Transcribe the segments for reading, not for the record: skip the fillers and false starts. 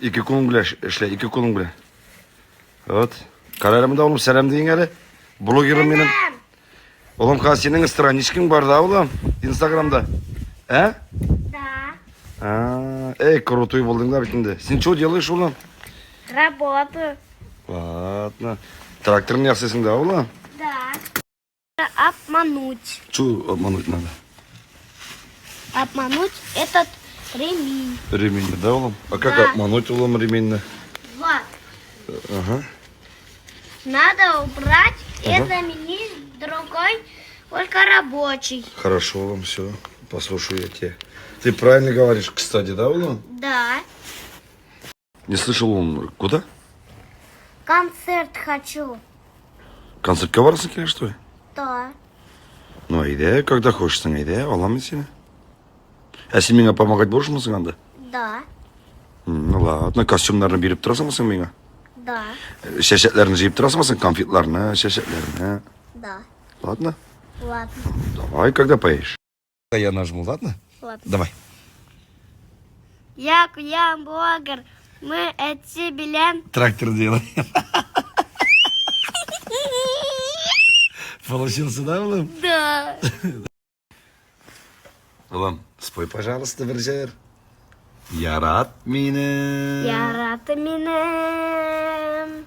İki kolun bile işle, iki kolun bile. Evet. Kararımı da oğlum selam deyin hele. Blogerim benim. Oğlum senin страничкаң var da oğlum. Instagram'da. He? Да. Эй, крутой болдың да бітінде. Сен что делаешь, oğlum? Работаю. Ладно. Тракторын ясысың да, oğlum? Да. Обмануть. Что обмануть надо? Обмануть этот ремень. Ремень, да, oğlum? А как Да. обмануть, oğlum, ремень-то? Вот. Ага. Надо убрать и Ага. заменить другой, только рабочий. Хорошо, oğlum, все. Послушаю я тебя. Ты правильно говоришь, кстати, да, oğlum? Да. Не слышал, oğlum. Куда? Концерт хочу. Концертке барасың келе, что ли? Да. Ну, иди, когда хочешь, иди, аламын сені. А сен меңа помогать болышмысың анда? Да. Ну ладно, костюмдарын беріп тұрасың сен меңа? Да. Шешетлерін жиып тұрасың сен, конфетларны, шешетлерін, Да. Ладно? Ладно. Давай, когда поешь. Я нажму, ладно? Ладно. Давай. Я блогер. Мы эти билен. Трактор делаем. Получился, да, Улам? Да. Улам, спой, пожалуйста, Берзер. Ярат мине. Ярат минем.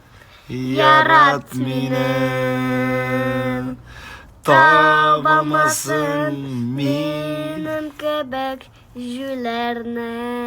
Ярат мине. Табамасын Минем кебек жүлерне.